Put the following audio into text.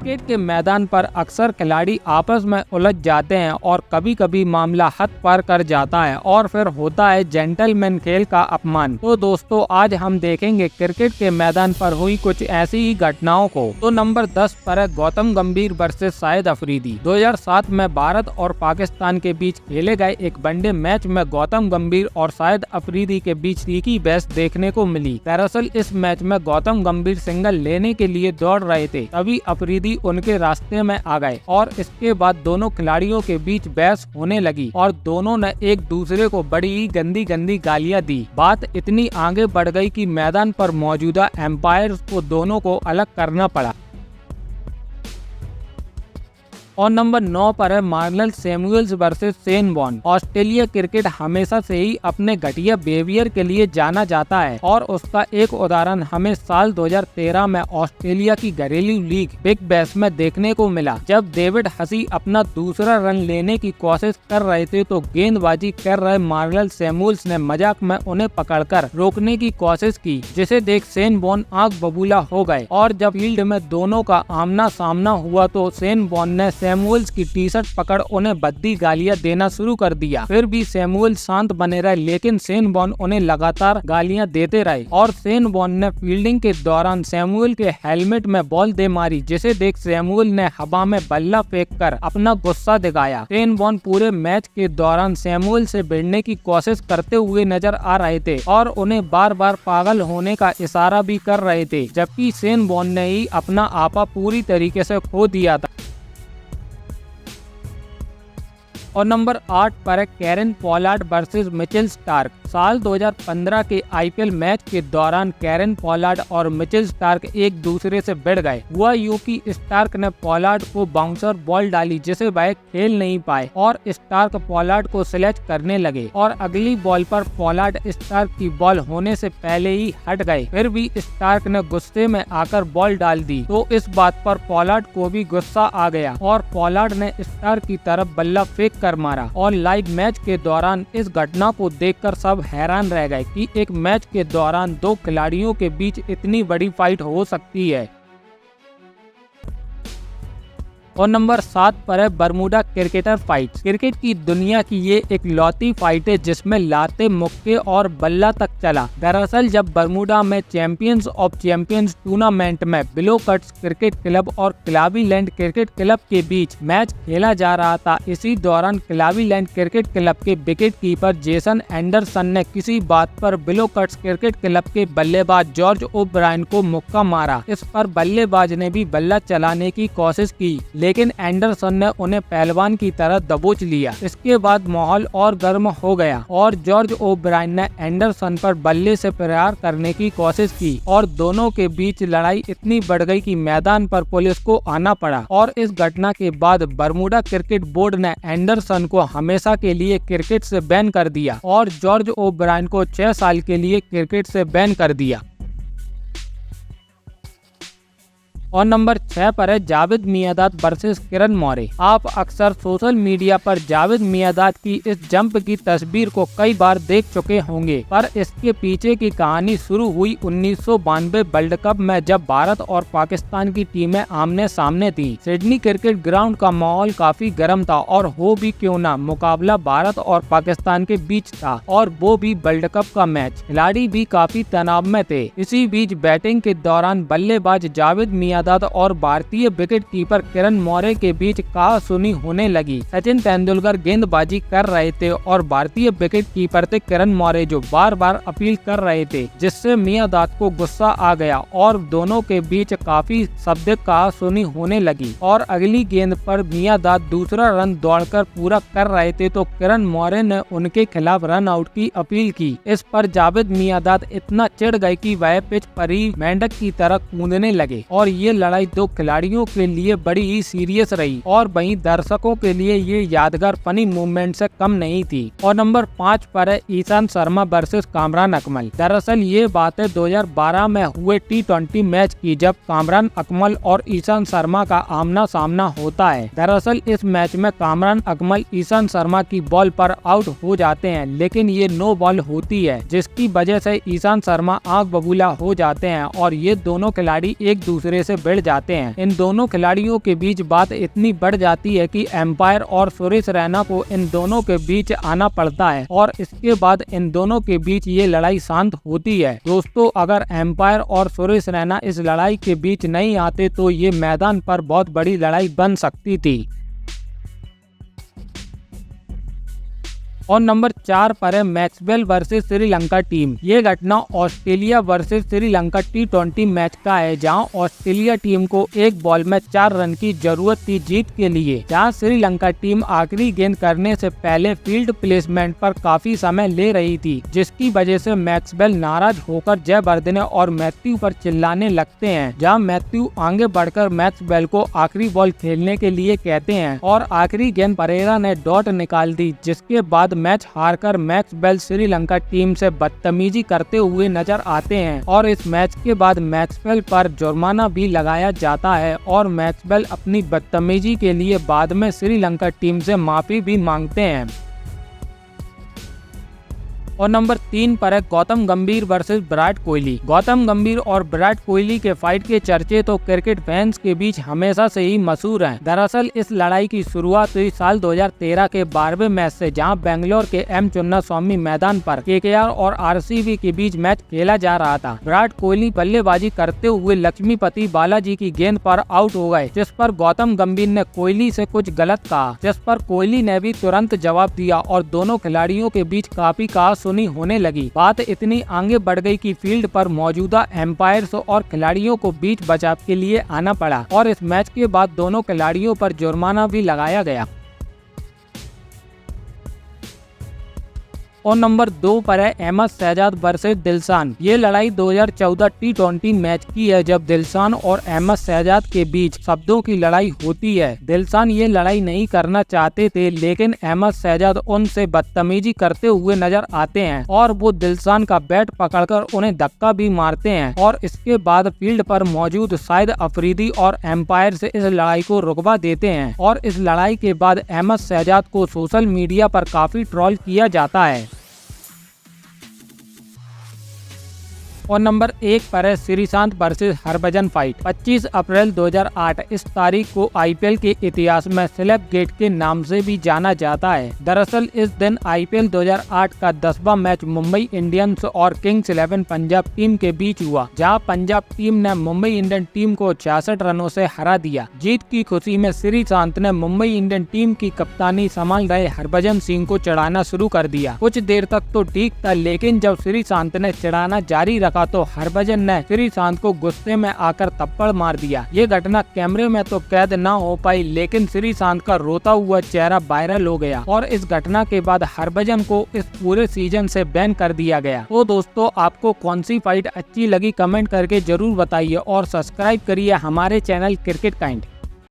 Cricket के मैदान पर अक्सर खिलाड़ी आपस में उलझ जाते हैं और कभी कभी मामला हद पार कर जाता है और फिर होता है जेंटलमैन खेल का अपमान। तो दोस्तों आज हम देखेंगे क्रिकेट के मैदान पर हुई कुछ ऐसी ही घटनाओं को। तो नंबर 10 पर है गौतम गंभीर वर्सेस शाहिद अफरीदी। 2007 में भारत और पाकिस्तान के बीच खेले गए एक वनडे मैच में गौतम गंभीर और शाहिद अफरीदी के बीच तीखी बहस देखने को मिली। दरअसल इस मैच में गौतम गंभीर सिंगल लेने के लिए दौड़ रहे थे, तभी अफरीदी उनके रास्ते में आ गए और इसके बाद दोनों खिलाड़ियों के बीच बहस होने लगी और दोनों ने एक दूसरे को बड़ी ही गंदी गंदी गालियां दी। बात इतनी आगे बढ़ गई कि मैदान पर मौजूदा एम्पायर्स को दोनों को अलग करना पड़ा। और नंबर 9 पर है Marlon Samuels versus Shane Warne. Australia cricket हमेशा से ही अपने घटिया बिहेवियर के लिए जाना जाता है और उसका एक उदाहरण हमें साल 2013 में ऑस्ट्रेलिया की घरेलू लीग बिग बैश में देखने को मिला। जब डेविड हसी अपना दूसरा रन लेने की कोशिश कर रहे थे तो गेंदबाजी कर रहे मार्नल सैमुअल्स ने मजाक में उन्हें पकड़कर रोकने की कोशिश की, जिसे देख शेन वॉर्न आंख बबूला हो गए और जब फील्ड में दोनों का आमना सामना हुआ तो शेन वॉर्न ने सैमुअल्स की टी शर्ट पकड़ उन्हें भद्दी गालियां देना शुरू कर दिया। फिर भी सैमुअल शांत बने रहे, लेकिन शेन वॉर्न उन्हें लगातार गालियां देते रहे और शेन वॉर्न ने फील्डिंग के दौरान सैमुअल के हेलमेट में बॉल दे मारी, जिसे देख सैमुअल ने हवा में बल्ला फेंककर अपना गुस्सा दिखाया। शेन वॉर्न पूरे मैच के दौरान सैमुअल से भिड़ने की कोशिश करते हुए नजर आ रहे थे और उन्हें बार बार पागल होने का इशारा भी कर रहे थे, जबकि शेन वॉर्न ने ही अपना आपा पूरी तरीके से खो दिया था। और नंबर 8 पर है Kieron Pollard versus Mitchell Starc. साल 2015 के आईपीएल मैच के दौरान कैरन पोलार्ड और मिचेल स्टार्क एक दूसरे से भिड़ गए। हुआ यूं कि स्टार्क ने पोलार्ड को बाउंसर बॉल डाली, जिसे वह खेल नहीं पाए और स्टार्क पोलार्ड को स्लैच करने लगे और अगली बॉल पर पोलार्ड स्टार्क की बॉल होने से पहले ही हट गए। फिर भी स्टार्क ने गुस्से में आकर बॉल डाल दी, तो इस बात पर पोलार्ड को भी गुस्सा आ गया और पोलार्ड ने स्टार्क की तरफ बल्ला फेंक कर मारा। और लाइव मैच के दौरान इस घटना को देखकर सब हैरान रह गए कि एक मैच के दौरान दो खिलाड़ियों के बीच इतनी बड़ी फाइट हो सकती है। और नंबर 7 पर है बरमूडा क्रिकेटर फाइट। क्रिकेट की दुनिया की ये एक लौती फाइट है जिसमें लाते, मुक्के और बल्ला तक चला। दरअसल जब बरमूडा में चैंपियंस ऑफ चैंपियंस टूर्नामेंट में बिलो कट्स क्रिकेट क्लब और क्लावीलैंड क्रिकेट क्लब के बीच मैच खेला जा रहा था, इसी दौरान क्लावीलैंड क्रिकेट क्लब के विकेट कीपर जेसन एंडरसन ने किसी बात पर बिलो कट्स क्रिकेट क्लब के बल्लेबाज जॉर्ज ओब्रायन को मुक्का मारा। इस पर बल्लेबाज ने भी बल्ला चलाने की कोशिश की, लेकिन एंडरसन ने उन्हें पहलवान की तरह दबोच लिया। इसके बाद माहौल और गर्म हो गया और जॉर्ज ओब्रायन ने एंडरसन पर बल्ले से प्रहार करने की कोशिश की और दोनों के बीच लड़ाई इतनी बढ़ गई कि मैदान पर पुलिस को आना पड़ा। और इस घटना के बाद बरमूडा क्रिकेट बोर्ड ने एंडरसन को हमेशा के लिए क्रिकेट से बैन कर दिया और जॉर्ज ओब्रायन को 6 साल के लिए क्रिकेट से बैन कर दिया। और नंबर 6 पर है जावेद मियांदाद वर्सेस किरण मौर्य। आप अक्सर सोशल मीडिया पर जावेद मियांदाद की इस जंप की तस्वीर को कई बार देख चुके होंगे, पर इसके पीछे की कहानी शुरू हुई 1992 वर्ल्ड कप में, जब भारत और पाकिस्तान की टीमें आमने सामने थी। सिडनी क्रिकेट ग्राउंड का माहौल काफी गर्म था और हो भी क्यों ना, मुकाबला भारत और पाकिस्तान के बीच था और वो भी वर्ल्ड कप का मैच। खिलाड़ी भी काफी तनाव में थे। इसी बीच बैटिंग के दौरान बल्लेबाज जावेद मियांदाद और भारतीय विकेट कीपर किरण मौर्य के बीच कहासुनी होने लगी। सचिन तेंदुलकर गेंदबाजी कर रहे थे और भारतीय विकेट कीपर थे किरण मौर्य, जो बार बार अपील कर रहे थे, जिससे मियांदाद को गुस्सा आ गया और दोनों के बीच काफी शब्द कहासुनी होने लगी। और अगली गेंद पर मियांदाद दूसरा रन दौड़कर पूरा कर रहे थे तो किरण मौर्य ने उनके खिलाफ रन आउट की अपील की। इस पर जावेद मियांदाद इतना चिढ़ गए कि वह पिच पर ही मेंढक की तरह कूदने लगे और ये लड़ाई दो खिलाड़ियों के लिए बड़ी ही सीरियस रही और वहीं दर्शकों के लिए ये यादगार फनी मूवमेंट से कम नहीं थी। और नंबर 5 पर है ईशांत शर्मा वर्सेस कामरान अकमल। दरअसल ये बात है 2012 में हुए T20 मैच की, जब कामरान अकमल और ईशांत शर्मा का आमना सामना होता है। दरअसल इस मैच में कामरान अकमल ईशांत शर्मा की बॉल पर आउट हो जाते हैं, लेकिन ये नो बॉल होती है, जिसकी वजह से ईशांत शर्मा आंख बबूला हो जाते हैं और ये दोनों खिलाड़ी एक दूसरे से भिड़ जाते हैं। इन दोनों खिलाड़ियों के बीच बात इतनी बढ़ जाती है कि एम्पायर और सुरेश रैना को इन दोनों के बीच आना पड़ता है और इसके बाद इन दोनों के बीच ये लड़ाई शांत होती है। दोस्तों, अगर एम्पायर और सुरेश रैना इस लड़ाई के बीच नहीं आते तो ये मैदान पर बहुत बड़ी लड़ाई बन सकती थी। और नंबर 4 पर है मैक्सवेल वर्सेस श्रीलंका टीम। ये घटना Australia versus Sri Lanka T20 match का है, जहां ऑस्ट्रेलिया टीम को एक बॉल में 4 रन की जरूरत थी जीत के लिए, जहां श्रीलंका टीम आखिरी गेंद करने से पहले फील्ड प्लेसमेंट पर काफी समय ले रही थी, जिसकी वजह से मैक्सवेल नाराज होकर जयवर्धने और मैथ्यू पर चिल्लाने लगते हैं, जहां मैथ्यू आगे बढ़कर मैक्सवेल को आखिरी बॉल खेलने के लिए कहते हैं और आखिरी गेंद परेरा ने डॉट निकाल दी, जिसके बाद मैच हारकर मैक्सवेल श्रीलंका टीम से बदतमीजी करते हुए नजर आते हैं और इस मैच के बाद मैक्सवेल पर जुर्माना भी लगाया जाता है और मैक्सवेल अपनी बदतमीजी के लिए बाद में श्रीलंका टीम से माफी भी मांगते हैं। और नंबर 3 पर है गौतम गंभीर वर्सेस विराट कोहली। गौतम गंभीर और विराट कोहली के फाइट के चर्चे तो क्रिकेट फैंस के बीच हमेशा से ही मशहूर हैं। दरअसल इस लड़ाई की शुरुआत हुई साल 2013 के 12वें मैच से, जहां बेंगलोर के एम चिन्नास्वामी मैदान पर KKR और RCB के बीच मैच खेला जा रहा था। विराट कोहली बल्लेबाजी करते हुए लक्ष्मीपति बालाजी की गेंद पर आउट हो गए, जिस पर गौतम गंभीर ने कोहली से कुछ गलत कहा, जिस पर कोहली ने भी तुरंत जवाब दिया और दोनों खिलाड़ियों के बीच काफी कहासुनी होने लगी। बात इतनी आगे बढ़ गई कि फील्ड पर मौजूदा एम्पायर्स और खिलाड़ियों को बीच बचाव के लिए आना पड़ा और इस मैच के बाद दोनों खिलाड़ियों पर जुर्माना भी लगाया गया। और नंबर 2 पर है अहमद शहजाद वर्सेस दिलशान। ये लड़ाई 2014 T20 मैच की है, जब दिलशान और अहमद शहजाद के बीच शब्दों की लड़ाई होती है। दिलशान ये लड़ाई नहीं करना चाहते थे, लेकिन अहमद शहजाद उनसे बदतमीजी करते हुए नजर आते हैं और वो दिलशान का बैट पकड़कर उन्हें धक्का भी मारते हैं और इसके बाद फील्ड पर मौजूद शाहिद अफरीदी और एम्पायर से इस लड़ाई को रुकवा देते हैं और इस लड़ाई के बाद अहमद शहजाद को सोशल मीडिया पर काफी ट्रोल किया जाता है। और नंबर 1 पर है श्रीशांत वर्सेस हरभजन फाइट। 25 अप्रैल 2008 इस तारीख को IPL के इतिहास में स्लैप गेट के नाम से भी जाना जाता है। दरअसल इस दिन IPL 2008 का 10वां मैच मुंबई इंडियंस और किंग्स 11 पंजाब टीम के बीच हुआ, जहां पंजाब टीम ने मुंबई इंडियन टीम को 66 रनों से हरा दिया। जीत की खुशी में श्रीशांत ने मुंबई इंडियन टीम की कप्तानी संभाल रहे हरभजन सिंह को चिढ़ाना शुरू कर दिया। कुछ देर तक तो ठीक था, लेकिन जब श्रीशांत ने चिढ़ाना जारी रखा तो हरभजन ने श्रीशांत को गुस्से में आकर थप्पड़ मार दिया। ये घटना कैमरे में तो कैद ना हो पाई, लेकिन श्रीशांत का रोता हुआ चेहरा वायरल हो गया और इस घटना के बाद हरभजन को इस पूरे सीजन से बैन कर दिया गया। तो दोस्तों, आपको कौन सी फाइट अच्छी लगी कमेंट करके जरूर बताइए और सब्सक्राइब करिए हमारे चैनल क्रिकेट काइंड।